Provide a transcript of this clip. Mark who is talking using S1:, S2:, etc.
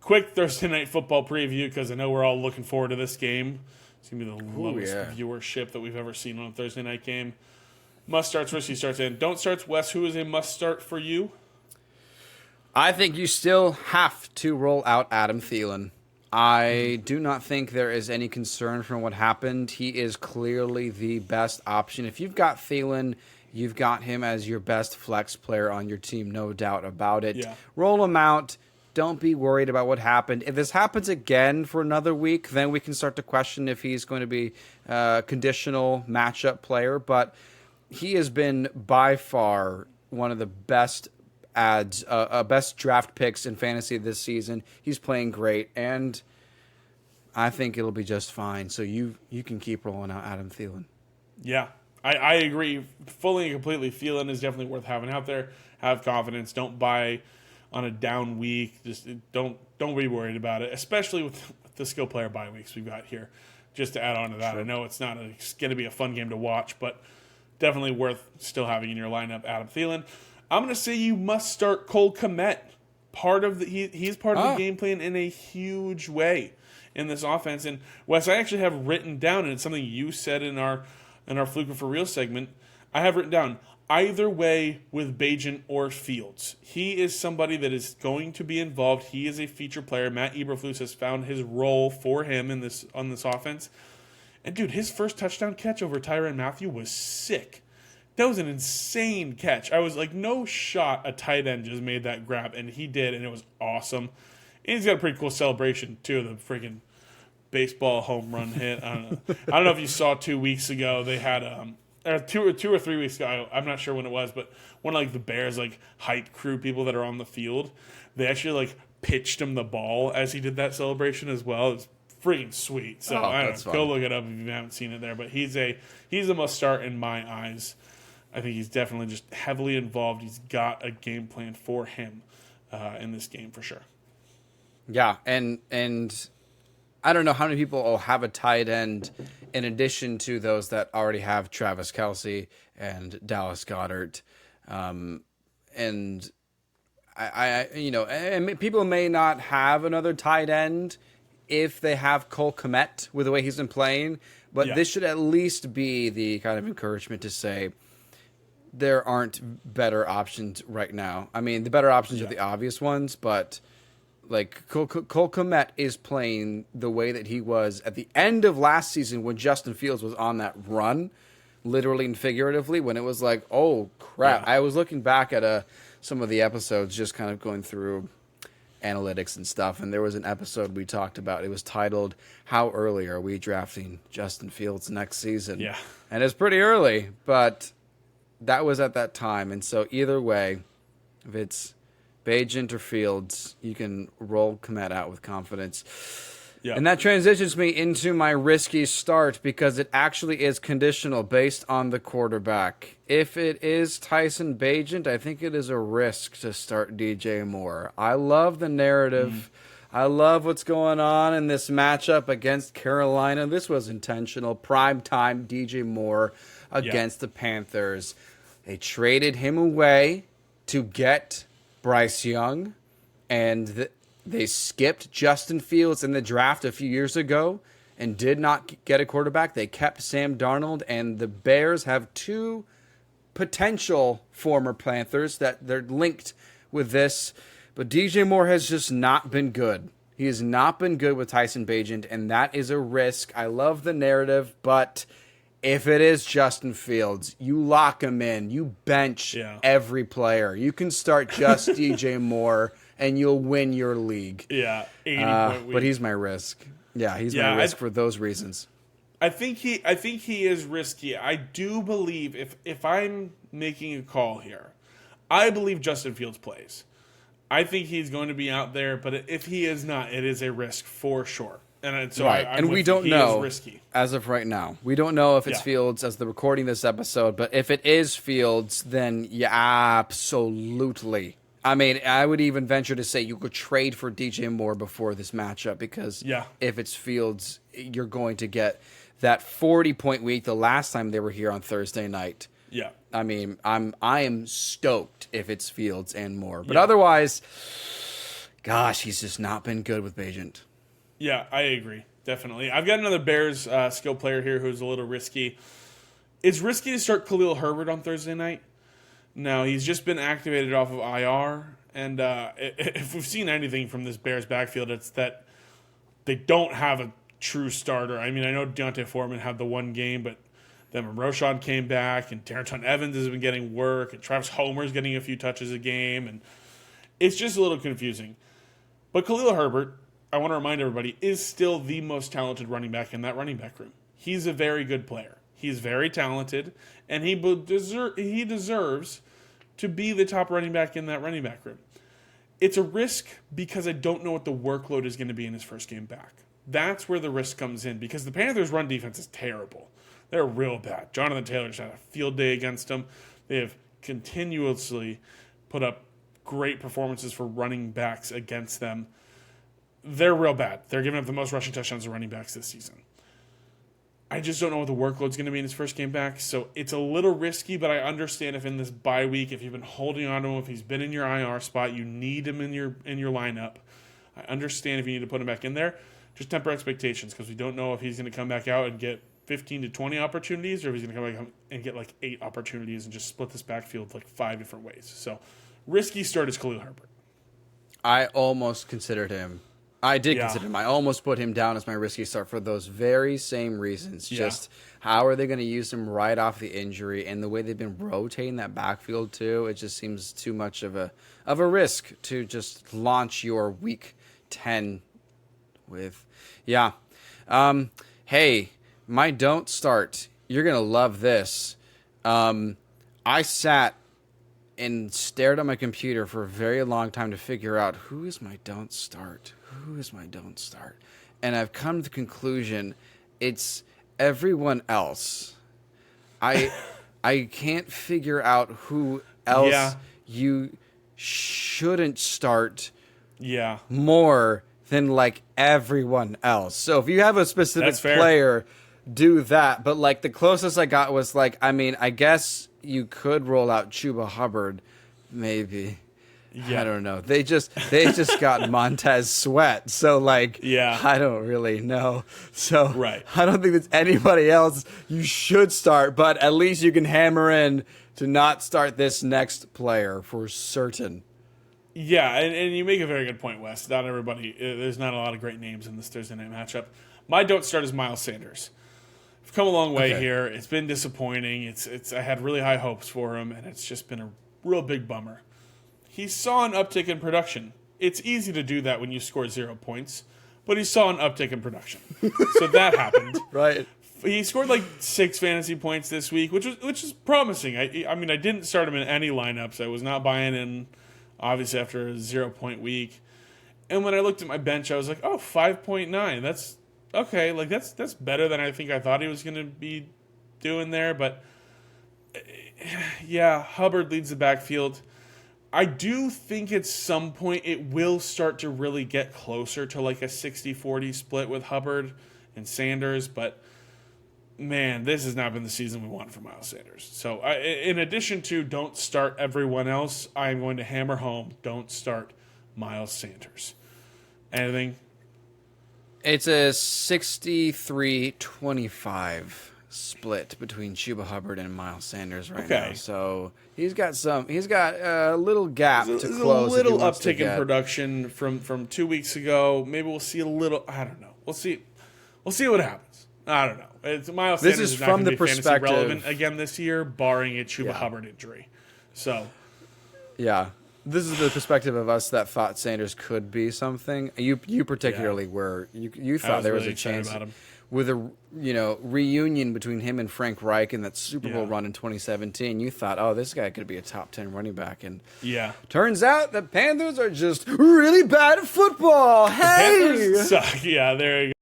S1: quick Thursday night football preview because I know we're all looking forward to this game. It's going to be the lowest viewership that we've ever seen on a Thursday night game. Must starts, risky starts, and don't starts. Wes, who is a must start for you?
S2: I think you still have to roll out Adam Thielen. I do not think there is any concern from what happened. He is clearly the best option. If you've got Thielen, you've got him as your best flex player on your team, no doubt about it.
S1: Yeah.
S2: Roll him out. Don't be worried about what happened. If this happens again for another week, then we can start to question if he's going to be a conditional matchup player. But he has been by far one of the best best draft picks in fantasy this season. He's playing great, and I think it'll be just fine. So you can keep rolling out Adam Thielen.
S1: Yeah, I agree fully and completely. Thielen is definitely worth having out there. Have confidence. Don't buy on a down week. Just don't be worried about it, especially with the skill player bye weeks we've got here. Just to add on to that, sure. I know it's going to be a fun game to watch, but definitely worth still having in your lineup Adam Thielen. I'm going to say you must start Cole Kmet. He's part of the game plan in a huge way in this offense. And Wes, I actually have written down, and it's something you said in our Fluker for Real segment. I have written down either way with Bagent or Fields. He is somebody that is going to be involved. He is a feature player. Matt Eberflus has found his role for him on this offense. And dude, his first touchdown catch over Tyrann Mathieu was sick. That was an insane catch. I was like, no shot a tight end just made that grab, and he did, and it was awesome. And he's got a pretty cool celebration, too, the freaking baseball home run hit. I don't know if you saw 2 weeks ago, they had two or 3 weeks ago, I'm not sure when it was, but one of the Bears height crew people that are on the field, they actually pitched him the ball as he did that celebration as well. It's freaking sweet. So I don't know, go look it up if you haven't seen it there. But he's a must start in my eyes. I think he's definitely just heavily involved. He's got a game plan for him in this game for sure.
S2: Yeah, and I don't know how many people will have a tight end in addition to those that already have Travis Kelce and Dallas Goedert. And and people may not have another tight end if they have Cole Kmet with the way he's been playing, but this should at least be the kind of encouragement to say there aren't better options right now. I mean, the better options are the obvious ones, but Cole Kmet is playing the way that he was at the end of last season when Justin Fields was on that run, literally and figuratively, when it was like, oh, crap. Yeah. I was looking back at some of the episodes, just kind of going through analytics and stuff, and there was an episode we talked about. It was titled, How Early Are We Drafting Justin Fields Next Season?
S1: Yeah.
S2: And it's pretty early, but that was at that time. And so either way, if it's Bagent or Fields, you can roll Kmet out with confidence. Yeah. And that transitions me into my risky start because it actually is conditional based on the quarterback. If it is Tyson Bagent, I think it is a risk to start DJ Moore. I love the narrative. I love what's going on in this matchup against Carolina. This was intentional. Primetime DJ Moore against the Panthers. They traded him away to get Bryce Young, and they skipped Justin Fields in the draft a few years ago and did not get a quarterback. They kept Sam Darnold, and the Bears have two potential former Panthers that they're linked with this. But DJ Moore has just not been good. He has not been good with Tyson Bagent, and that is a risk. I love the narrative, but if it is Justin Fields, you lock him in. You bench every player. You can start just DJ Moore, and you'll win your league.
S1: Yeah, 80-point week.
S2: But he's my risk. Yeah, he's my risk for those reasons.
S1: I think he is risky. I do believe if I'm making a call here, I believe Justin Fields plays. I think he's going to be out there, but if he is not, it is a risk for sure. And so
S2: and we don't know as of right now. We don't know if it's Fields as the recording this episode, but if it is Fields, then absolutely. I mean, I would even venture to say you could trade for DJ Moore before this matchup because if it's Fields, you're going to get that 40-point week the last time they were here on Thursday night.
S1: Yeah.
S2: I mean, I am stoked if it's Fields and Moore. But otherwise, gosh, he's just not been good with Bagent.
S1: Yeah, I agree. Definitely. I've got another Bears skill player here who's a little risky. It's risky to start Khalil Herbert on Thursday night. Now, he's just been activated off of IR, and if we've seen anything from this Bears backfield, it's that they don't have a true starter. I mean, I know Deontay Foreman had the one game, but then when Roshan came back, and Darrington Evans has been getting work, and Travis Homer's getting a few touches a game, and it's just a little confusing. But Khalil Herbert, I want to remind everybody, is still the most talented running back in that running back room. He's a very good player. He's very talented, and he deserves to be the top running back in that running back room. It's a risk because I don't know what the workload is going to be in his first game back. That's where the risk comes in, because the Panthers' run defense is terrible. They're real bad. Jonathan Taylor just had a field day against them. They have continuously put up great performances for running backs against them. They're real bad. They're giving up the most rushing touchdowns to running backs this season. I just don't know what the workload's going to be in his first game back, so it's a little risky, but I understand if in this bye week, if you've been holding on to him, if he's been in your IR spot, you need him in your lineup. I understand if you need to put him back in there. Just temper expectations, because we don't know if he's going to come back out and get 15 to 20 opportunities, or if he's going to come back and get like 8 opportunities and just split this backfield like 5 different ways. So, risky start is Khalil Herbert.
S2: I almost considered him. I did consider him. I almost put him down as my risky start for those very same reasons.
S1: Yeah.
S2: Just how are they going to use him right off the injury, and the way they've been rotating that backfield too. It just seems too much of a risk to just launch your week 10 with. Yeah. Hey, my don't start. You're going to love this. I sat and stared at my computer for a very long time to figure out who is my don't start. Who is my don't start? And I've come to the conclusion it's everyone else. I can't figure out who else you shouldn't start more than like everyone else. So if you have a specific player, do that. But like the closest I got was like, I mean, I guess you could roll out Chuba Hubbard, maybe. Yeah. I don't know. They just got Montez Sweat. So like, I don't really know. So I don't think there's anybody else you should start, but at least you can hammer in to not start this next player for certain.
S1: Yeah, and you make a very good point, Wes. Not everybody, there's not a lot of great names in this Thursday night matchup. My don't start is Miles Sanders. I've come a long way here. It's been disappointing. I had really high hopes for him, and it's just been a real big bummer. He saw an uptick in production. It's easy to do that when you score 0 points, but he saw an uptick in production. So that happened.
S2: Right.
S1: He scored like 6 fantasy points this week, which is promising. I mean, I didn't start him in any lineups. I was not buying in, obviously, after a 0 point week. And when I looked at my bench, I was like, oh, 5.9. That's okay. Like that's better than I think I thought he was going to be doing there. But yeah, Hubbard leads the backfield. I do think at some point it will start to really get closer to like a 60-40 split with Hubbard and Sanders, but man, this has not been the season we want for Miles Sanders. So in addition to don't start everyone else, I'm going to hammer home, don't start Miles Sanders. Anything?
S2: It's a 63-25 split between Chuba Hubbard and Miles Sanders right now. So he's got a little gap to close.
S1: A little uptick in production from 2 weeks ago. Maybe we'll see a little. I don't know. We'll see what happens. I don't know. Miles Sanders is not going to be fantasy relevant again this year, barring a Chuba Hubbard injury. So,
S2: yeah. This is the perspective of us that thought Sanders could be something. You particularly were. You thought there was a chance with a reunion between him and Frank Reich in that Super Bowl run in 2017. You thought, oh, this guy could be a top 10 running back, and turns out the Panthers are just really bad at football. Hey,
S1: the Panthers suck. Yeah, there you go.